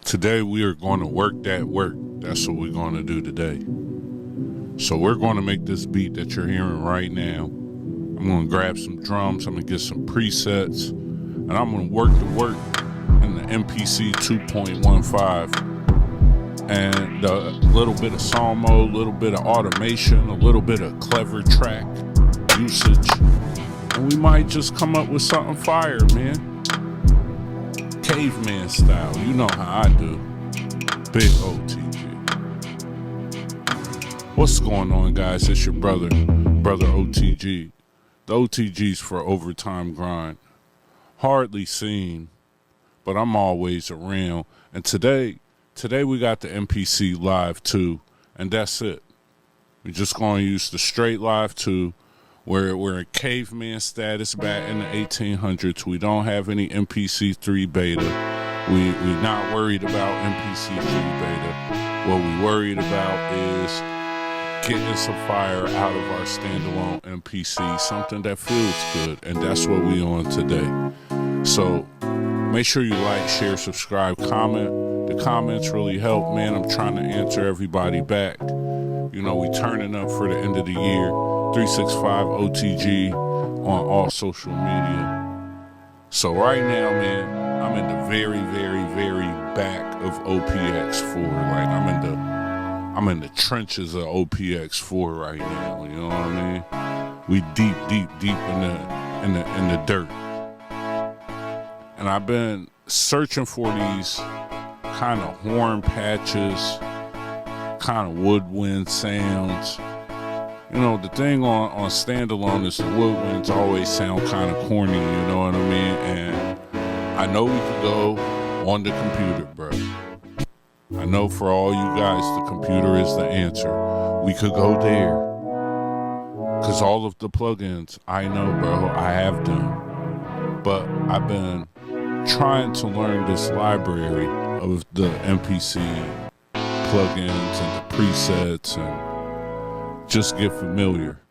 Today we are going to work that work. That's what we're going to do today. So we're going to make this beat that you're hearing right now. I'm going to grab some drums. I'm going to get some presets. And I'm going to work the work in the MPC 2.15. And a little bit of song mode, a little bit of automation, a little bit of clever track usage. And we might just come up with something fire, man. Caveman style, you know how I do. Big OTG. What's going on, guys? It's your brother OTG. The OTG's for Overtime Grind. Hardly seen, but I'm always around. And today we got the MPC Live 2, and that's it. We're just going to use the straight Live 2. We're in caveman status back in the 1800s. We don't have any MPC 3 beta. We're not worried about MPC 3 beta. What we worried about is getting some fire out of our standalone MPC, something that feels good, and that's what we on today. So make sure you like, share, subscribe, comment. The comments really help, man. I'm trying to answer everybody back. You know, we turning up for the end of the year. 365 OTG on all social media. So right now, man, I'm in the very, very, very back of OPX4. Like I'm in the trenches of OPX4 right now. You know what I mean? We deep in the dirt. And I've been searching for these kind of horn patches, kind of woodwind sounds. You know, the thing on Standalone is the woodwinds always sound kind of corny, you know what I mean? And I know we could go on the computer, bro. I know for all you guys, the computer is the answer. We could go there. Because all of the plugins, I know, bro, I have them. But I've been trying to learn this library of the MPC plugins and the presets and just get familiar.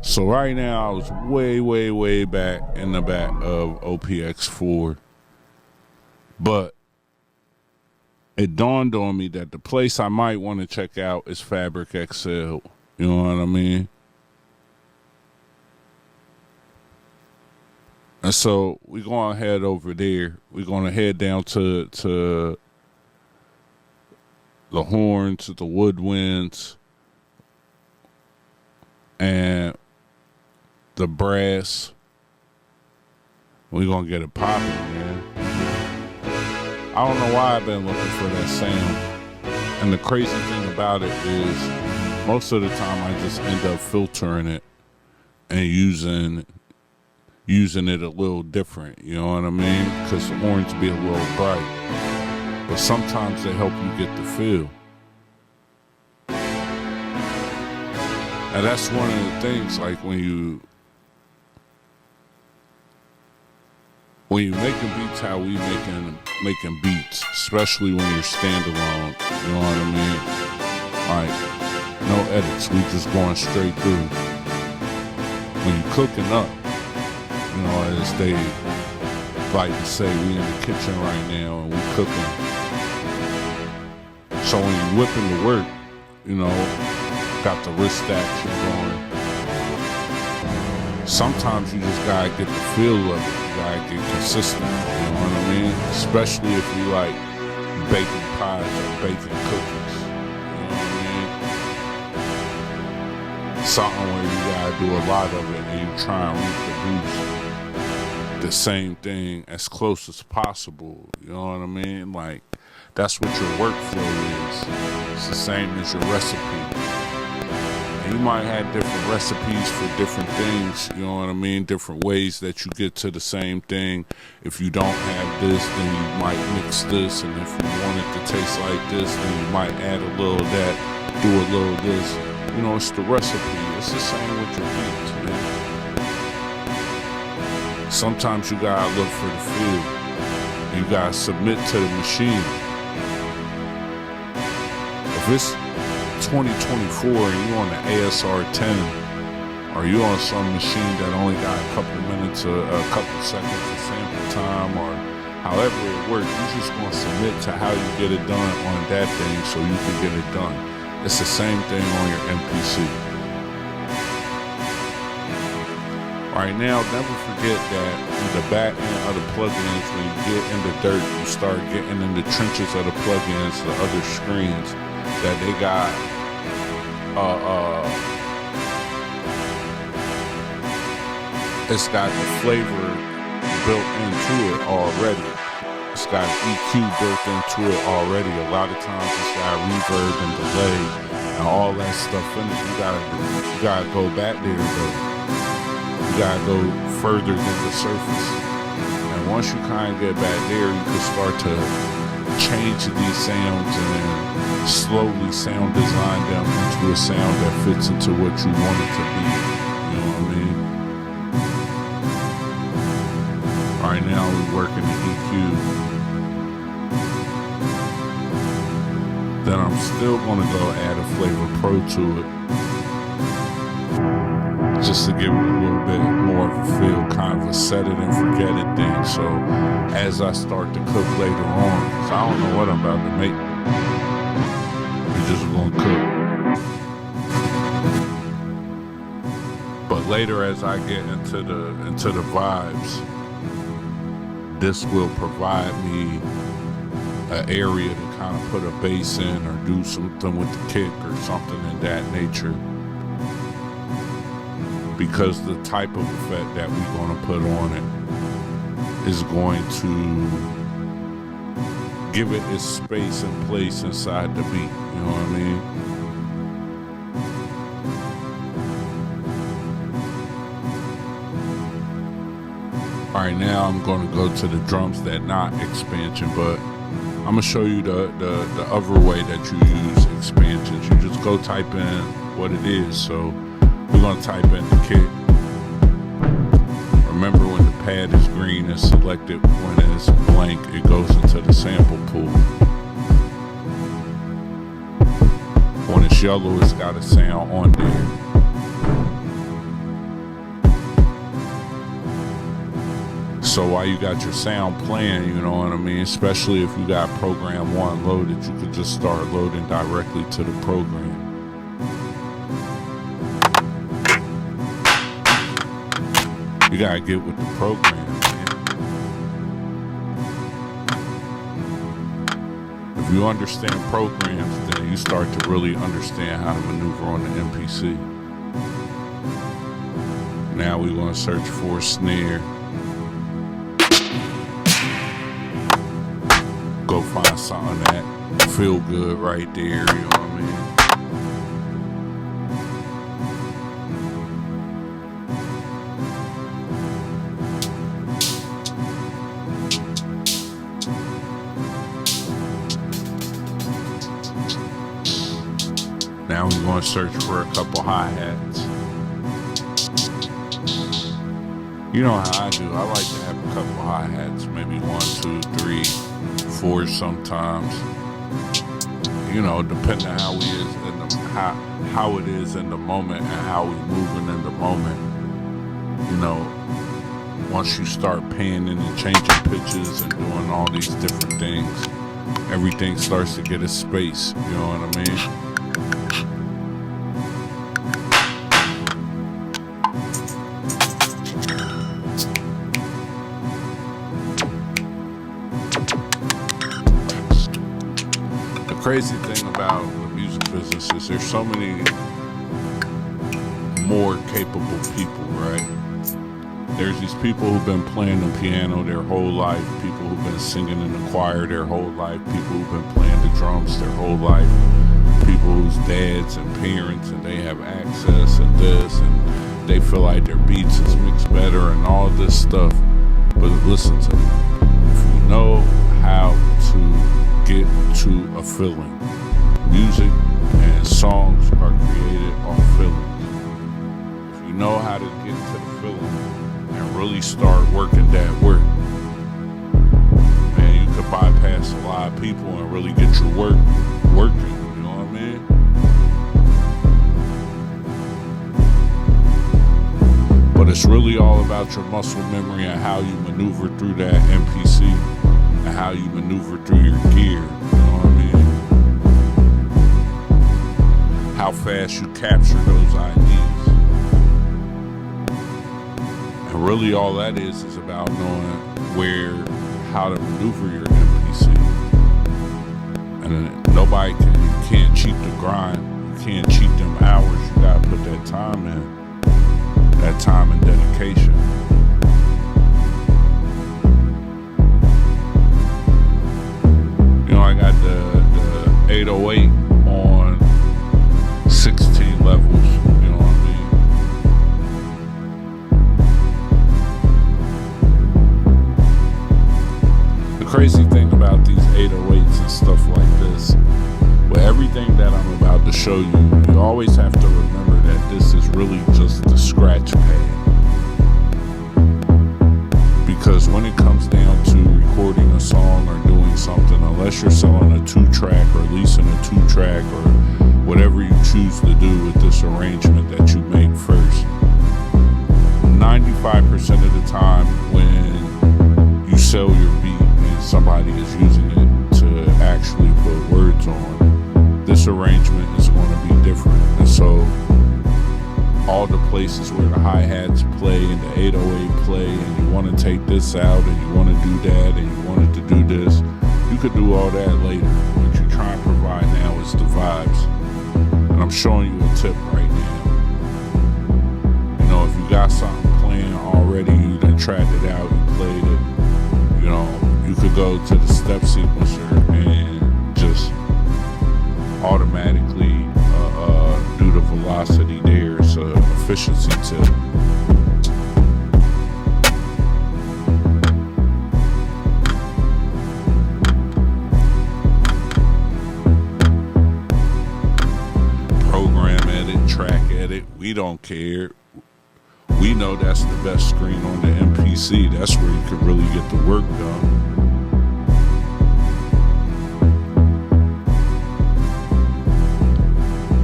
So right now I was way back in the back of OPX4, but it dawned on me that the place I might want to check out is Fabric XL. You know what I mean? And so we're going to head over there. We're going to head down to the horns, the woodwinds, and the brass. We're going to get it popping, man. I don't know why I've been looking for that sound. And the crazy thing about it is most of the time I just end up filtering it and using it a little different. You know what I mean? Because the horns be a little bright. But sometimes they help you get the feel. And that's one of the things, like when you making beats, how we making beats, especially when you're standalone, you know what I mean? Like, no edits, we just going straight through. When you cooking up, you know, as they like to say, we in the kitchen right now and we cooking. So when you whipping the work, you know, got the wrist action going. Sometimes you just gotta get the feel of it. You gotta get consistent, you know what I mean? Especially if you like baking pies or baking cookies, you know what I mean? Something where you gotta do a lot of it and you try and reproduce the same thing as close as possible, you know what I mean? Like, that's what your workflow is. It's the same as your recipe. You might have different recipes for different things, you know what I mean? Different ways that you get to the same thing. If you don't have this, then you might mix this. And if you want it to taste like this, then you might add a little of that, do a little of this. You know, it's the recipe. It's the same with your beats, man. Sometimes you gotta look for the feel. You gotta submit to the machine. If it's 2024 and you on the ASR 10, or you on some machine that only got a couple minutes or a couple seconds of sample time, or However it works, you're just going to submit to how you get it done on that thing so you can get it done. It's the same thing on your MPC. Right now, never forget that in the back end of the plugins, when you get in the dirt, you start getting in the trenches of the plugins, the other screens, that they got it's got the flavor built into it already. It's got EQ built into it already. A lot of times it's got reverb and delay and all that stuff in it. You gotta go back there though. You gotta go further than the surface. And once you kind of get back there, you can start to change these sounds and then slowly sound design them into a sound that fits into what you want it to be. You know what I mean? Right now we're working the EQ. Then I'm still gonna go add a Flavor Pro to it, just to give it a little bit more of a feel, kind of a set it and forget it thing. So as I start to cook later on, because I don't know what I'm about to make, we're just gonna cook. But later, as I get into the vibes, this will provide me an area to kind of put a bass in or do something with the kick or something in that nature. Because the type of effect that we're going to put on it is going to give it its space and place inside the beat. You know what I mean? All right, now I'm going to go to the drums that not expansion, but I'm going to show you the other way that you use expansions. You just go type in what it is. So we're going to type in the kick. Remember, when the pad is green, it's selected. When it's blank, it goes into the sample pool. When it's yellow, it's got a sound on there. So while you got your sound playing, you know what I mean, especially if you got program 1 loaded, you could just start loading directly to the program. You gotta get with the program, man. If you understand programs, then you start to really understand how to maneuver on the MPC. Now we're gonna search for a snare. Go find something that feel good right there, you know what I mean? Now we're going to search for a couple hi-hats. You know how I do. I like to have a couple hi-hats, maybe 1, 2, 3, 4 sometimes. You know, depending on how we is in the how it is in the moment and how we moving in the moment. You know, once you start panning and changing pitches and doing all these different things, everything starts to get a space. You know what I mean? Crazy thing about the music business is there's so many more capable people, right? There's these people who've been playing the piano their whole life, people who've been singing in the choir their whole life, people who've been playing the drums their whole life, people whose dads and parents and they have access and this and they feel like their beats is mixed better and all this stuff. But listen to me, if you know how to get to a feeling. Music and songs are created on feelings. If you know how to get to the feeling and really start working that work, man, you could bypass a lot of people and really get your work working, you know what I mean? But it's really all about your muscle memory and how you maneuver through that MPC. and how you maneuver through your gear, you know what I mean? How fast you capture those ideas. And really all that is about knowing how to maneuver your MPC. And nobody can't cheat the grind. You can't cheat them hours. You gotta put that time in. That time and dedication. You know, I got the 808 on 16 levels. You know what I mean? The crazy thing about these 808s and stuff like this, with everything that I'm about to show you, you always have to remember that this is really just the scratch pad. Because when it comes down to recording a song or doing something, unless you're selling a 2-track or leasing a 2-track or whatever you choose to do with this arrangement that you make first, 95% of the time when you sell your beat and somebody is using it to actually put words on, this arrangement is going to be different. And so all the places where the hi-hats play and the 808 play, and you want to take this out and you want to do that and you wanted to do this, you could do all that later. What you try and provide now is the vibes. And I'm showing you a tip right now. You know, if you got something playing already, you done tried it out, you played it, you know, you could go to the step sequencer and just automatically do the velocity there. It's an efficiency tip. Program edit, track edit, we don't care. We know that's the best screen on the MPC. That's where you can really get the work done.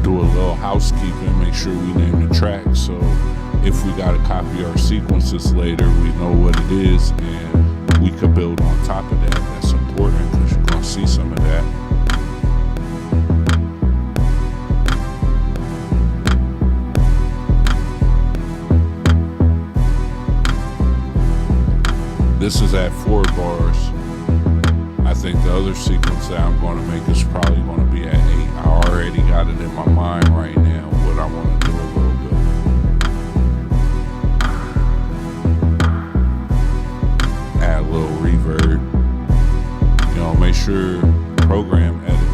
Do a little housekeeping, make sure we name the track, so if we gotta copy our sequences later, we know what it is and we could build on top of that. That's important because you're gonna see some of that. This is at 4 bars. I think the other sequence that I'm going to make is probably going to be at 8. I already got it in my mind right now what I want to do a little bit. Add a little reverb. You know, make sure program edit.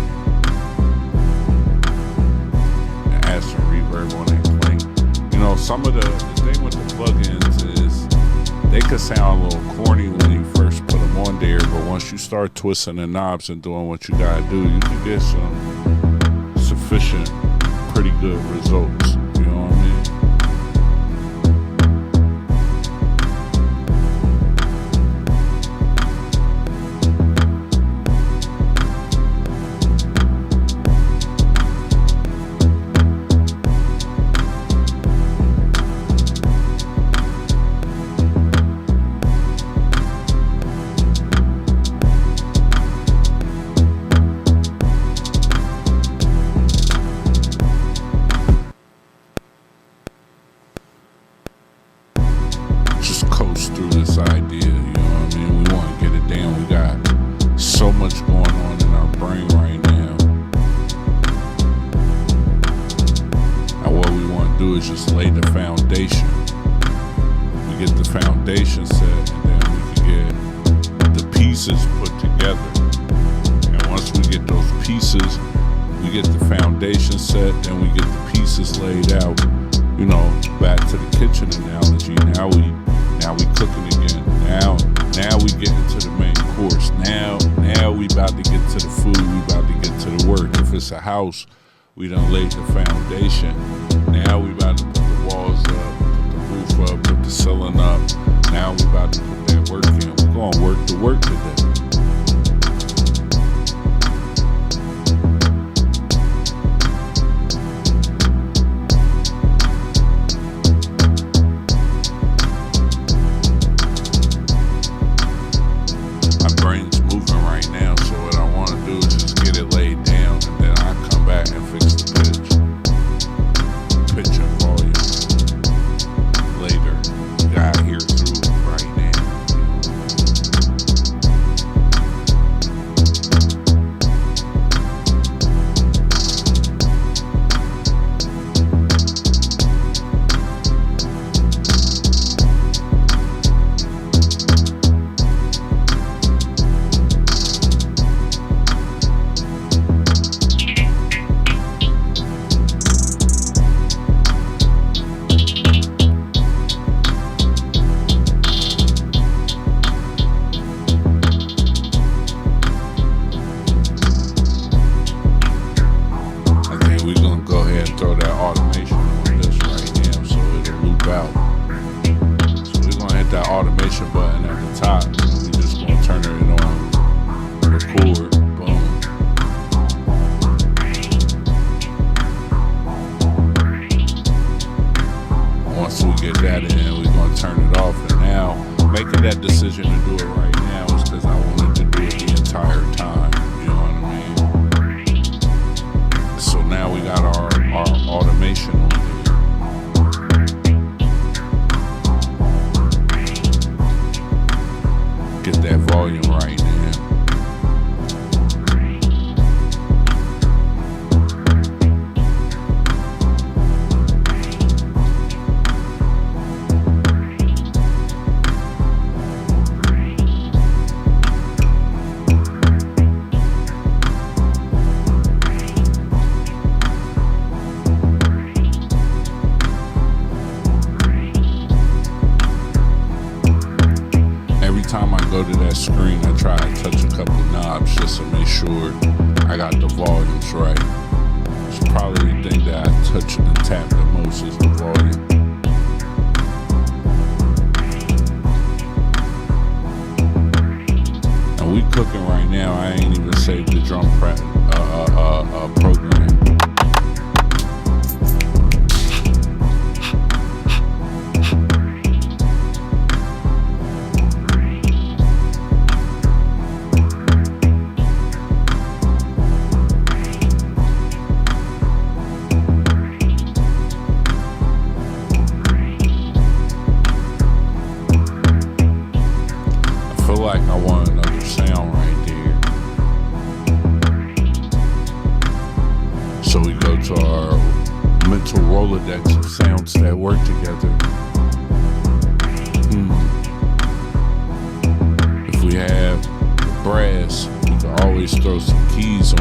And add some reverb on that clink. You know, some of the thing with the plugins is they could sound a little corny when you first put them on there, but once you start twisting the knobs and doing what you gotta do, you can get some sufficient, pretty good results. You know what I mean? Through this idea, you know what I mean? We want to get it down. We got so much going on in our brain right now. And what we want to do is just lay the foundation. We get the foundation set, and then we can get the pieces put together. And once we get those pieces, we get the foundation set, then we get the pieces laid out. You know, back to the kitchen analogy. Now we cooking again. Now we get into the main course. Now we about to get to the food. We about to get to the work. If it's a house, we done laid the foundation. Now we about to put the walls up, put the roof up, put the ceiling up. Now we about to put that work in. We're gonna work the work today. Brain's moving screen, I try to touch a couple knobs just to make sure I got the volumes right. It's probably the thing that I touch and tap the most is the volume. And we cooking right now. I ain't even saved the drum program. Like I want another sound right there. So we go to our mental Rolodex of sounds that work together. If we have brass, we can always throw some keys on.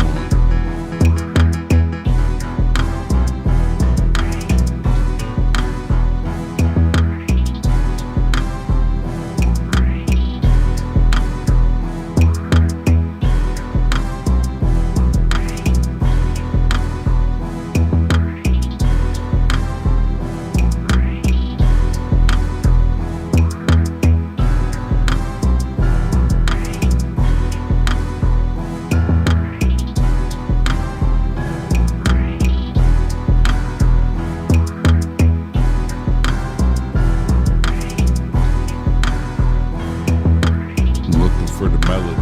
For the melody.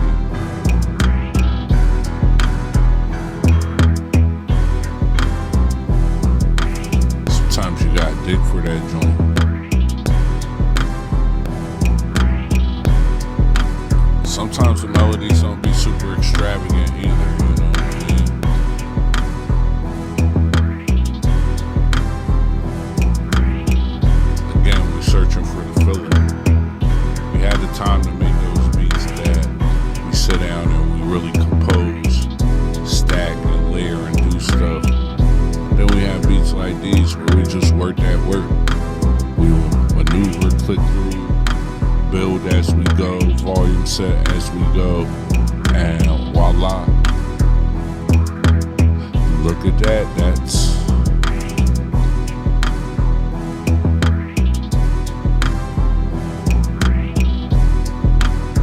Sometimes you gotta dig for that joint. Sometimes the melodies don't be super extravagant either, you know what I mean? Again, we're searching for the feeling. We had the time to make those beats that we sit down and we really compose, stack and layer and do stuff. Then we have beats like these where we just work that work. We will maneuver, click through, build as we go, volume set as we go, and voila. Look at that, that's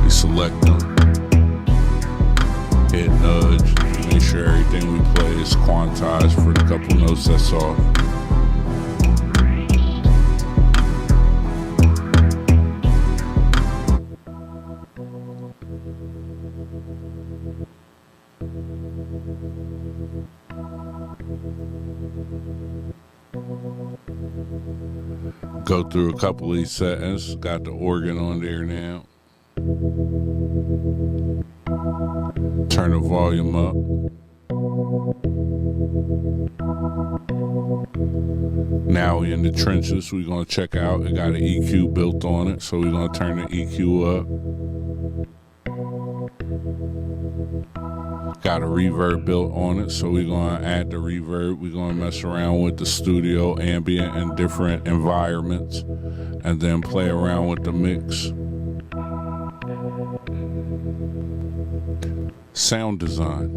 select them, hit nudge, make sure everything we play is quantized for the couple notes that's off. Go through a couple of these settings, got the organ on there now. Turn the volume up. Now we in the trenches. We're gonna check out. It got an EQ built on it, so we're gonna turn the EQ up. Got a reverb built on it, so we're gonna add the reverb. We're gonna mess around with the studio, ambient, and different environments, and then play around with the mix. Sound design.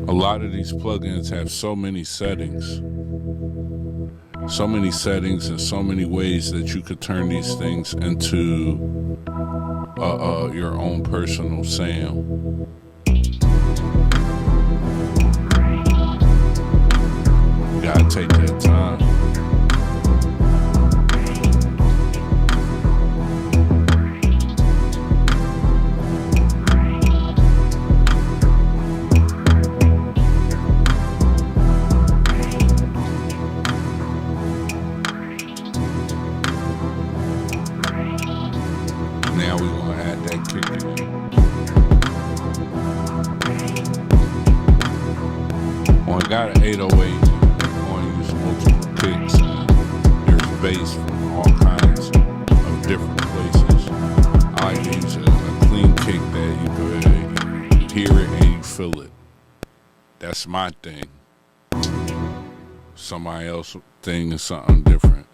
A lot of these plugins have so many settings. So many settings and so many ways that you could turn these things into your own personal sound. You gotta take that time. Now we're gonna add that kick in. Well, I got an 808. I'm going to use multiple kicks, and there's bass from all kinds. different places. I like to use a clean kick that you hear it and you feel it. That's my thing. Somebody else's thing is something different.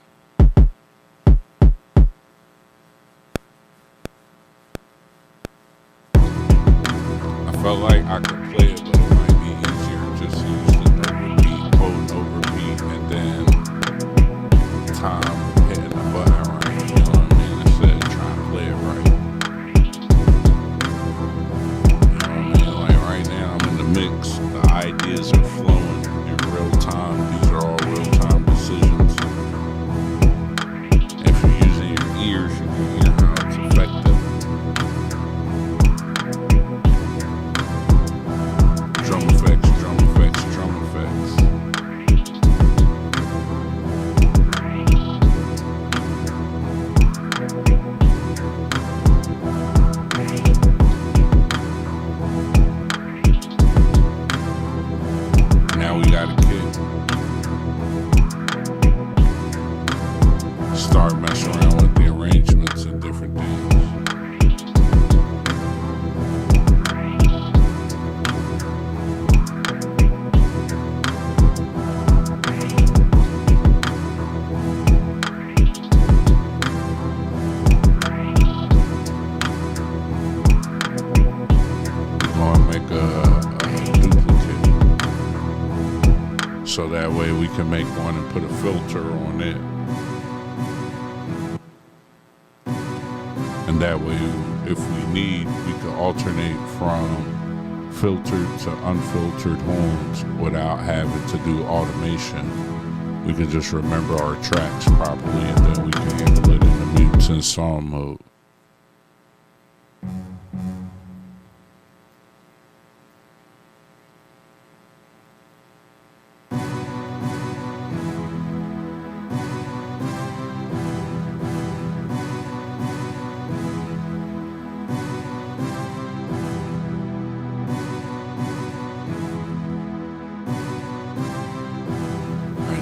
I felt like I could play it, but it might be easier just to use the overbeat, hold overbeat, and then time hitting the button right. You know what I mean? Instead of trying to play it right. You know what I mean? Like right now, I'm in the mix. The ideas are flowing in real time. These are all real time decisions. If you're using your ears, you can hear how it's effective. Drum effects, drum effects, drum effects. Now we got a kid. Start messing around with the arrangements and different things. So that way we can make one and put a filter on it. And that way, if we need, we can alternate from filtered to unfiltered horns without having to do automation. We can just remember our tracks properly and then we can handle it in the mutes and song mode.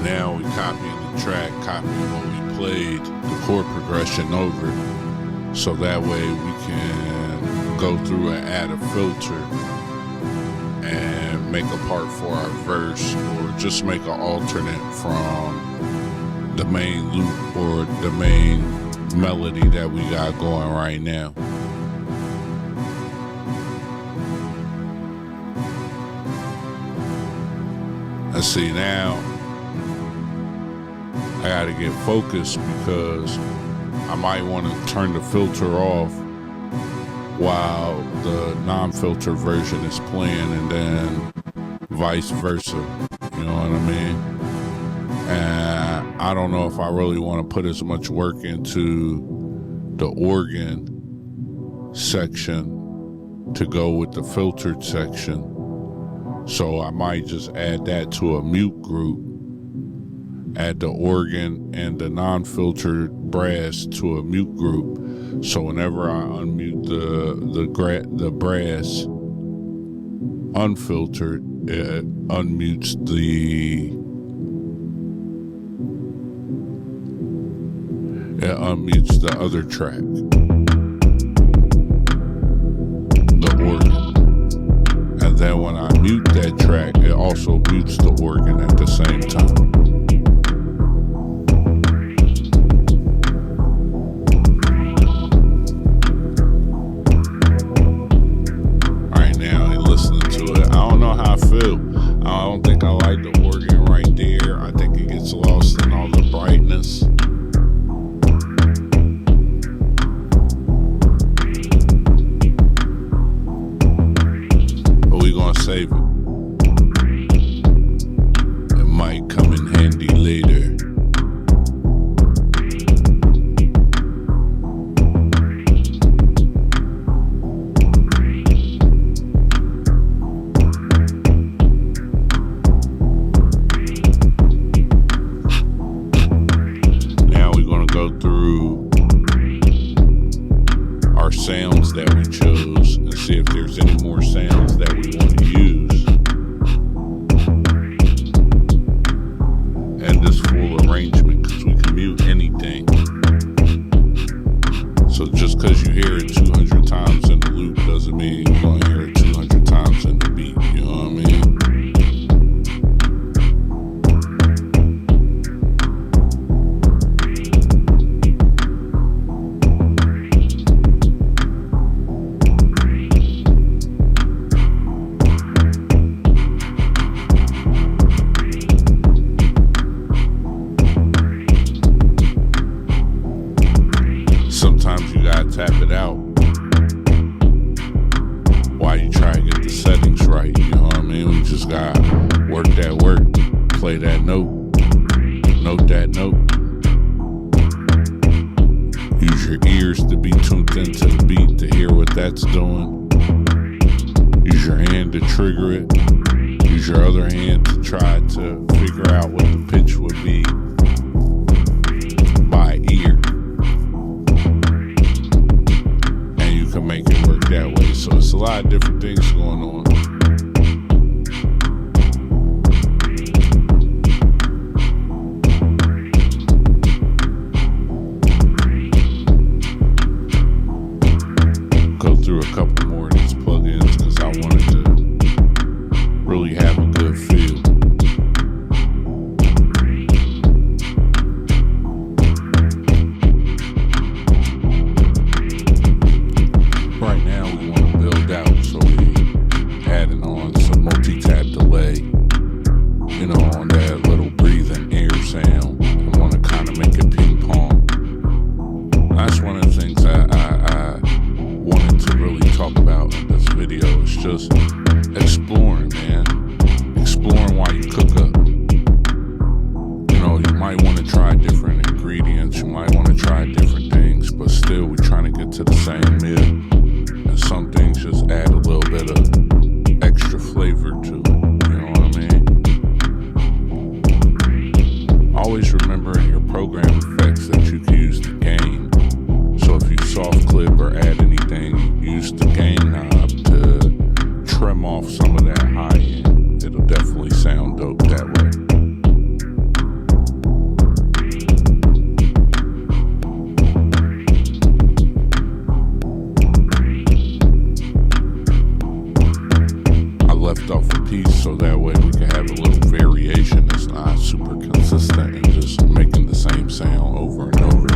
Now we copying the track, copying what we played, the chord progression over, so that way we can go through and add a filter and make a part for our verse, or just make an alternate from the main loop or the main melody that we got going right now. Let's see now. I gotta get focused because I might want to turn the filter off while the non-filter version is playing, and then vice versa. You know what I mean? And I don't know if I really want to put as much work into the organ section to go with the filtered section. So I might just add that to a mute group. Add the organ and the non-filtered brass to a mute group, so whenever I unmute the brass unfiltered, it unmutes the other track, the organ, and then when I mute that track, it also mutes the organ at the same time. I don't think I like the organ right there. I think it gets lost in all the brightness. But we're gonna save it. It might come in handy later. Through our sounds that we chose and see if there's any more sounds that we want to use. And this full arrangement, because we can mute anything. just gotta work that work, play that note, note that note. Use your ears to be tuned into the beat to hear what that's doing. Use your hand to trigger it. Use your other hand to try to figure out what the pitch would be by ear. And you can make it work that way. So it's a lot of different things going on. Go through a couple more of these plugins because I wanted to really have a good feel. Right now we want to build out, so we adding on some multi-tap delay, you know, on that little breathing air sound. I want to kind of make it ping pong. That's one of the things I wanted to really talk about in this video. Is just exploring, man. Exploring while you cook up. You know, you might want to try different ingredients. You might want to try different things, but still we're trying to get to the same meal. And some things just add a little bit of extra flavor to it. You know what I mean? Always remember in your program effects that you can use the gain. So if you soft clip or add anything, use the gain knob to trim off some of that high end. It'll definitely sound dope that way. I left off a piece so that way we can have a little variation that's not super consistent and just making the same sound over and over.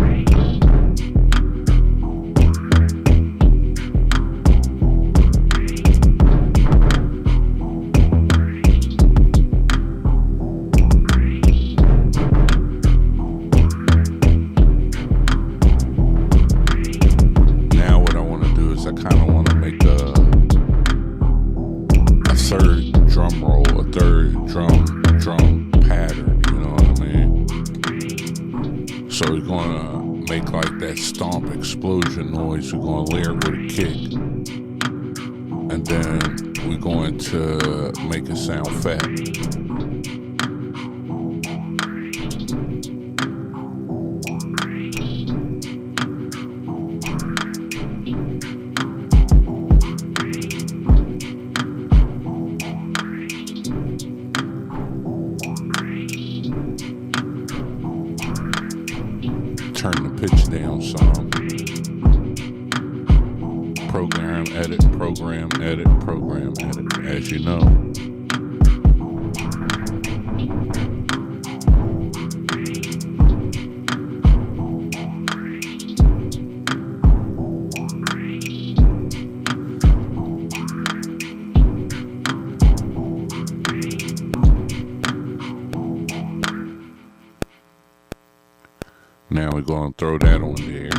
I kind of want to make a third drum roll, a third drum pattern, you know what I mean? So we're going to make like that stomp explosion noise. We're going to layer with a kick. And then we're going to make it sound fat. Turn the pitch down some. Program, edit, program, edit, program, edit, as you know. Now we're going to throw that on there.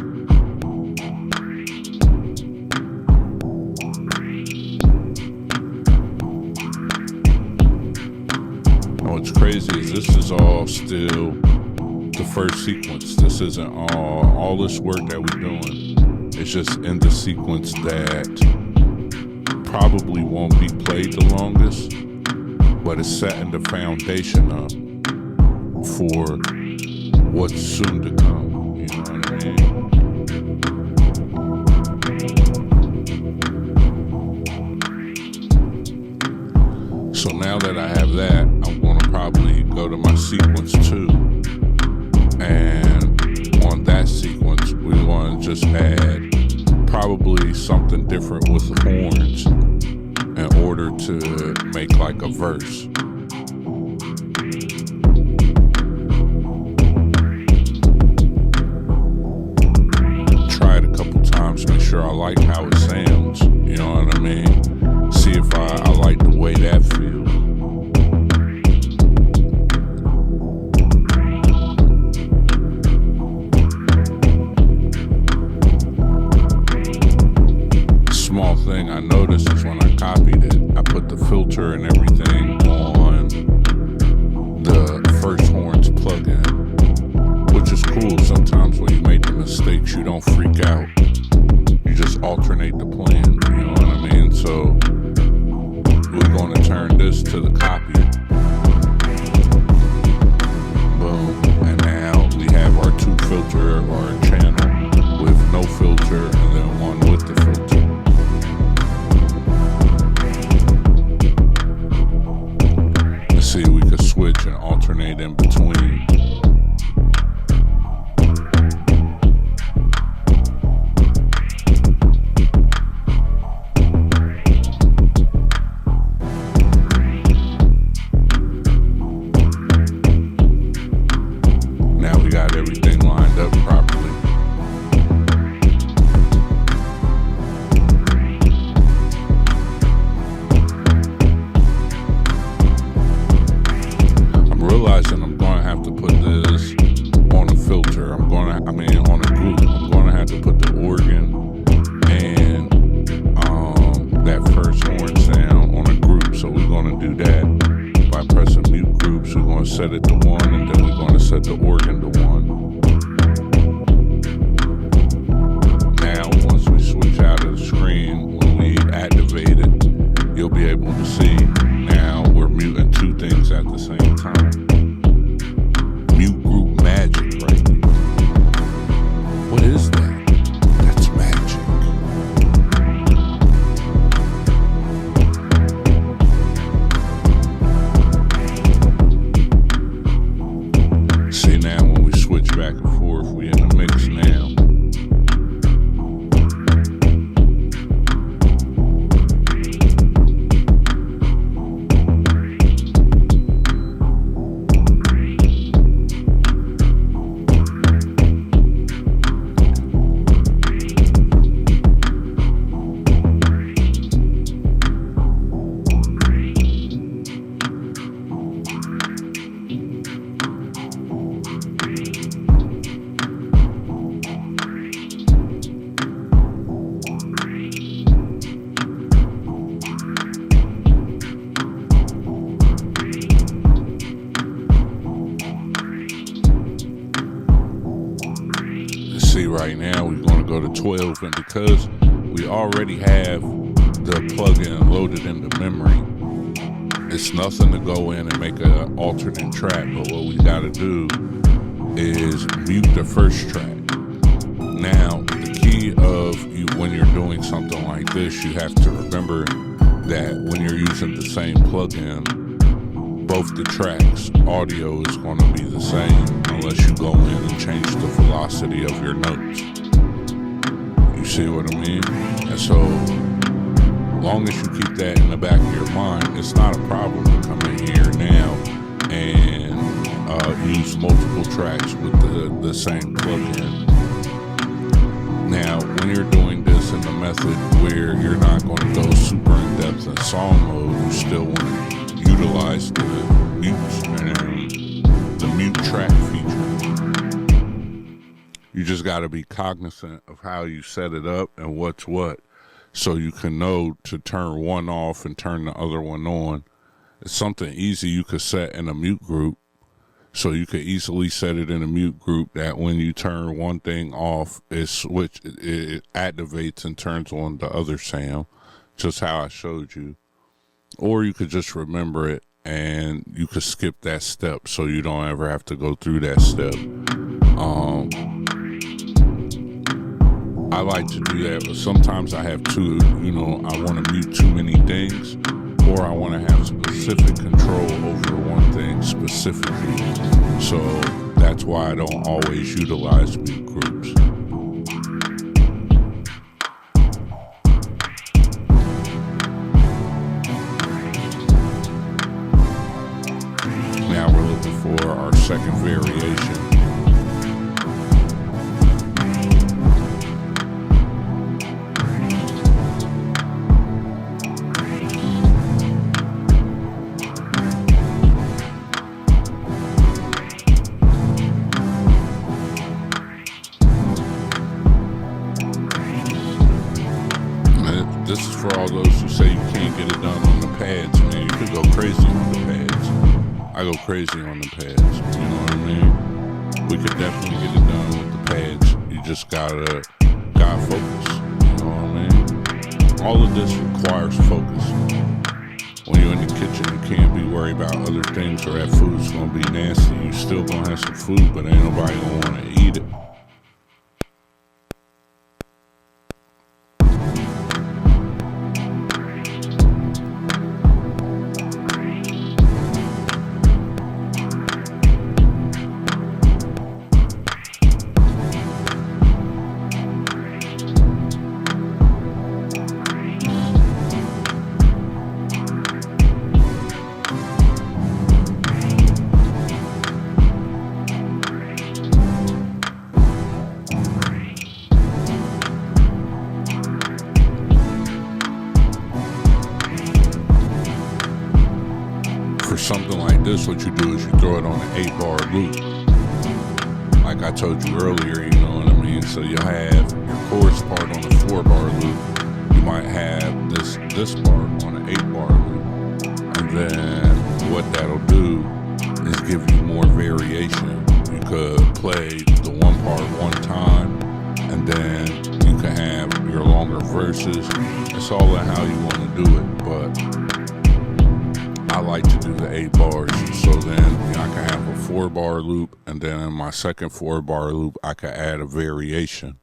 And what's crazy is this is all still the first sequence. This isn't all this work that we're doing. It's just in the sequence that probably won't be played the longest, but it's setting the foundation up for what's soon to come, you know what I mean? So now that I have that, I'm gonna probably go to my sequence 2. And on that sequence, we wanna just add probably something different with the horns in order to make like a verse. Make sure I like how it sounds, you know what I mean? See if I like the way that feels. Small thing I noticed is when I copied it, I put the filter and everything case you don't freak out, you just alternate the plan, you know what I mean? So we're going to turn this to the copy. Boom. And now we have our two filter or a channel with no filter and then one with the filter. Let's see, we could switch and alternate in between. Right now we're going to go to 12, and because we already have the plugin loaded into memory, it's nothing to go in and make an alternate track. But what we got to do is mute the first track. Now the key of you when you're doing something like this, you have to remember that when you're using the same plugin, both the tracks audio is going to be the same unless you go in and change the velocity of your notes. You see what I mean? And so long as you keep that in the back of your mind, it's not a problem to come in here now and use multiple tracks with the same plugin. Now when you're doing this in the method where you're not going to go super in depth in song mode, you still want to utilize the mute and the mute track feature. You just got to be cognizant of how you set it up and what's what, so you can know to turn one off and turn the other one on. It's something easy you could set in a mute group, so you could easily set it in a mute group that when you turn one thing off, it activates and turns on the other sound, just how I showed you. Or you could just remember it and you could skip that step so you don't ever have to go through that step. I like to do that, but sometimes I have to, I want to mute too many things, or I want to have specific control over one thing specifically. So that's why I don't always utilize mute groups. Now we're looking for our second variation. This is for all those who say you can't get it done on the pads, man. You could go crazy on the pads. I go crazy on the pads, you know what I mean? We could definitely get it done with the pads. You just gotta focus. You know what I mean? All of this requires focus. When you're in the kitchen, you can't be worried about other things or that food's gonna be nasty. You still gonna have some food, but ain't nobody gonna wanna eat it. For something like this, what you do is you throw it on an 8-bar loop. Like I told you earlier, you know what I mean? So you have your chorus part on a 4-bar loop. You might have this part on an 8-bar loop. And then what that'll do is give you more variation. You could play the one part one time, and then you can have your longer verses. It's all in how you want to do it, but I like to do the 8 bars, so then I can have a 4-bar loop, and then in my second 4-bar loop, I can add a variation.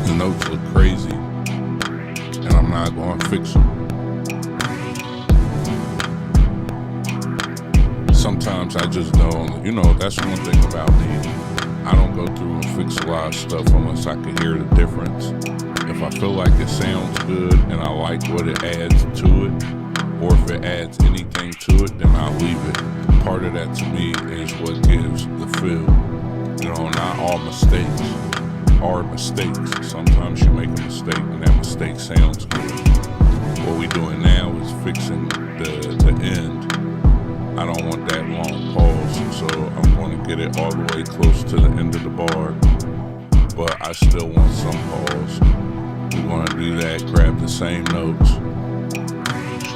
The notes look crazy, and I'm not going to fix them. Sometimes I just don't, you know, that's one thing about me. I don't go through and fix a lot of stuff unless I can hear the difference. If I feel like it sounds good and I like what it adds to it, or if it adds anything to it, then I'll leave it. Part of that to me is what gives the feel. You know, not all mistakes are mistakes. Sometimes you make a mistake and that mistake sounds good. What we're doing now is fixing the end. I don't want that long pause, so I'm going to get it all the way close to the end of the bar, but I still want some pause. We're going to do that, grab the same notes,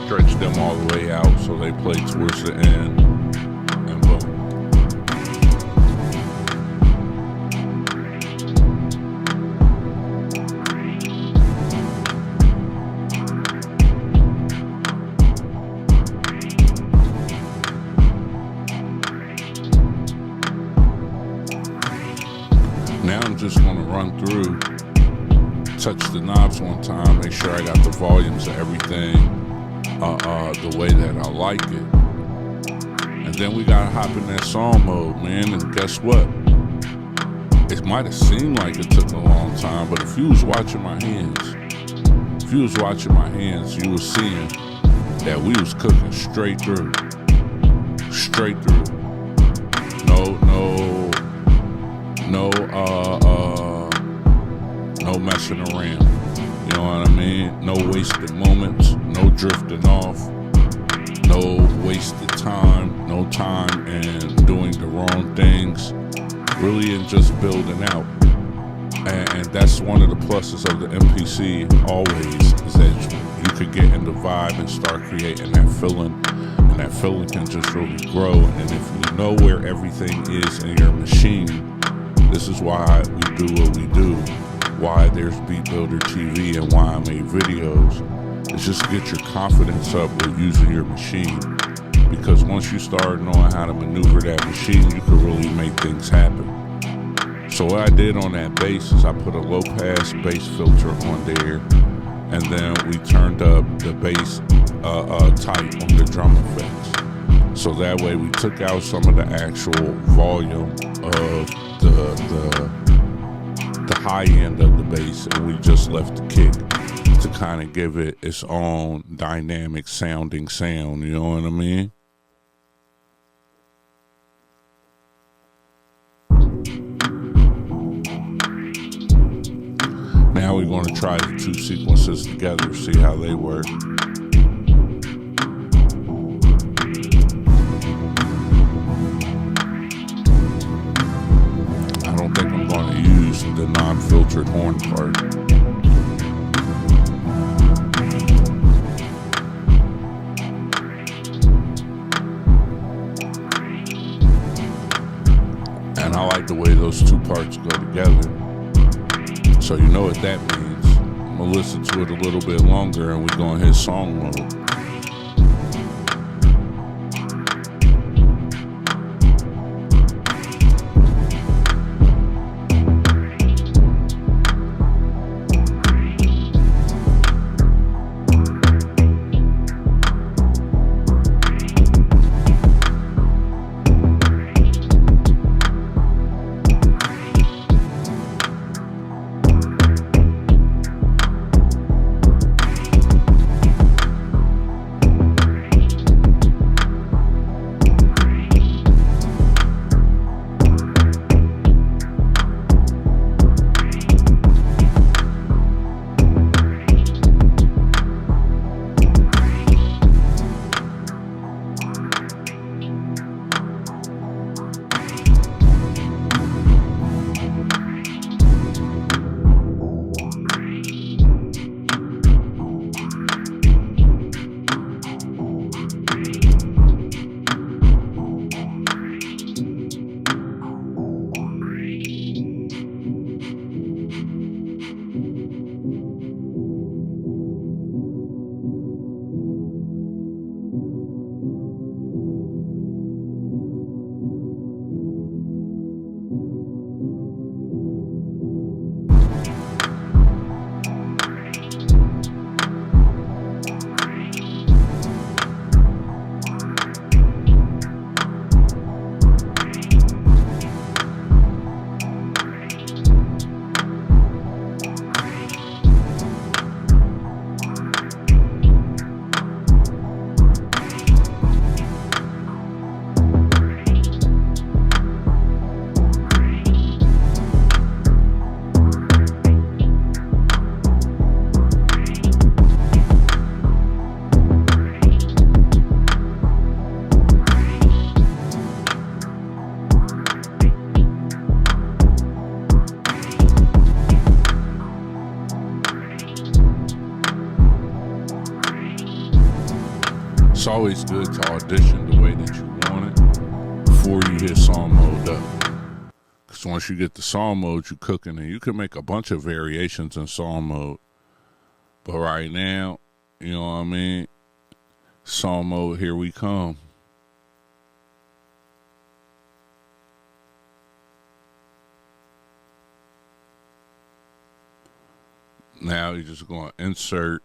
stretch them all the way out so they play towards the end, and boom. Now I'm just going to run through, touch the knobs one time, make sure I got the volumes of everything the way that I like it. And then we got to hop in that song mode, man, and guess what? It might have seemed like it took a long time, but if you was watching my hands, you was seeing that we was cooking straight through. No messing around. You know what I mean? No wasted moments, no drifting off, no wasted time, no time and doing the wrong things. Really in just building out. And that's one of the pluses of the MPC always, is that you could get in the vibe and start creating that feeling. And that feeling can just really grow. And if you know where everything is in your machine, this is why we do what we do, why there's Beat Builder TV and why I make videos. It's just to get your confidence up with using your machine. Because once you start knowing how to maneuver that machine, you can really make things happen. So what I did on that bass is I put a low pass bass filter on there, and then we turned up the bass tight on the drum effects. So that way we took out some of the actual volume of the high end of the bass, and we just left the kick to kind of give it its own dynamic sounding sound, you know what I mean? Now we're going to try the two sequences together, see how they work. I don't think I'm going to use unfiltered horn part. And I like the way those two parts go together. So you know what that means. I'm gonna listen to it a little bit longer and we're gonna hit song mode. It's always good to audition the way that you want it before you hit song mode up. Because once you get the song mode, you're cooking, and you can make a bunch of variations in song mode. But right now, you know what I mean? Song mode, here we come. Now you're just going to insert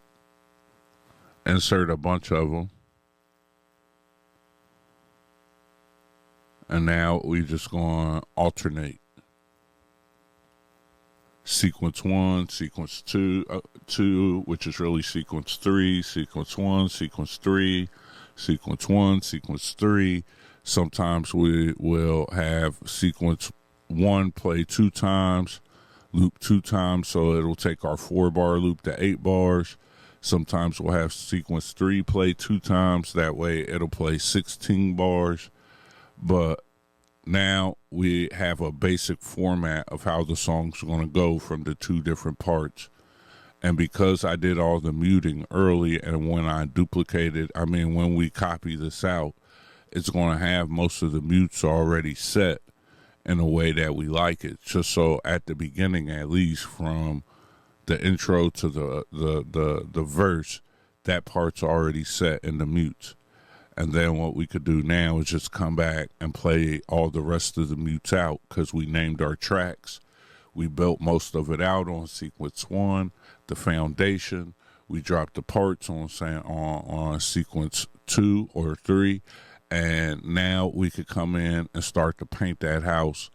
a bunch of them. And now we just going to alternate. Sequence 1, sequence 2, which is really sequence 3, sequence 1, sequence 3, sequence 1, sequence 3. Sometimes we will have sequence 1 play 2 times, loop 2 times, so it'll take our 4-bar loop to 8 bars. Sometimes we'll have sequence 3 play 2 times, that way it'll play 16 bars. But now we have a basic format of how the song's going to go from the 2 different parts. And because I did all the muting early, and when we copy this out, it's going to have most of the mutes already set in a way that we like it. Just so at the beginning, at least from the intro to the verse, that part's already set in the mutes. And then what we could do now is just come back and play all the rest of the mutes out, because we named our tracks. We built most of it out on sequence 1, the foundation. We dropped the parts on sequence 2 or 3. And now we could come in and start to paint that house,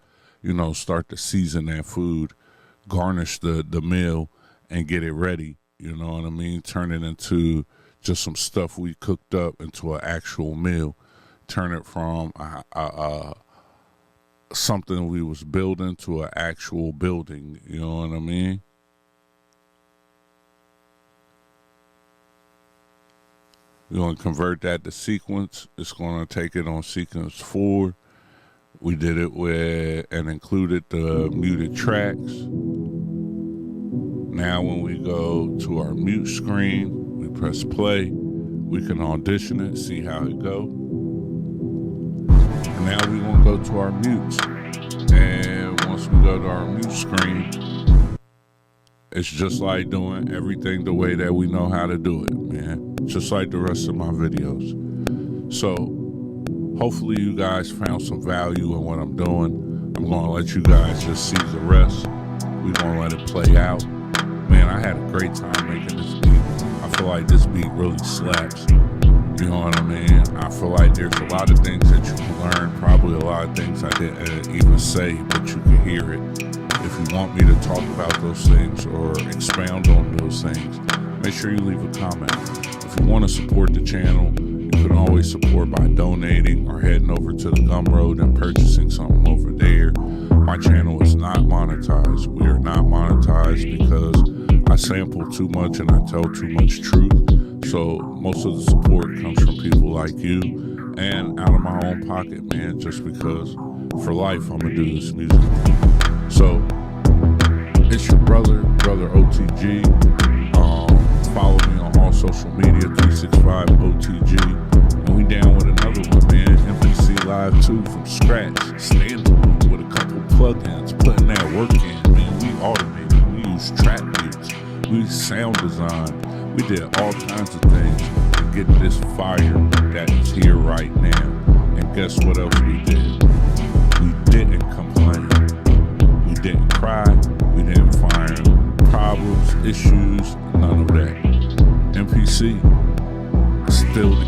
start to season that food, garnish the meal, and get it ready. You know what I mean? Turn it into just some stuff we cooked up into an actual meal. Turn it from something we was building to an actual building. You know what I mean? We're going to convert that to sequence. It's going to take it on sequence 4. We did it with and included the muted tracks. Now when we go to our mute screen, we press play. We can audition it, see how it go. And now we're gonna go to our mutes. And once we go to our mute screen, it's just like doing everything the way that we know how to do it, man. Just like the rest of my videos. So hopefully you guys found some value in what I'm doing. I'm gonna let you guys just see the rest. We're gonna let it play out. Man, I had a great time making this beat. I feel like this beat really slaps. You know what I mean? I feel like there's a lot of things that you can learn. Probably a lot of things I didn't even say, but you can hear it. If you want me to talk about those things or expound on those things, make sure you leave a comment. If you want to support the channel, you can always support by donating or heading over to the Gumroad and purchasing something over there. My channel is not monetized. We are not monetized because I sample too much and I tell too much truth. So most of the support comes from people like you and out of my own pocket, man, just because for life I'm gonna do this music. So it's your brother OTG. Follow me on all social media, 365 OTG. And we down with another one, man. MPC Live 2 from scratch. Standalone with a couple plugins, putting that work in, man. We automated. We use track mutes. We sound design. We did all kinds of things to get this fire that is here right now. And guess what else we did? We didn't complain. We didn't cry. We didn't find problems, issues, none of that. MPC, still the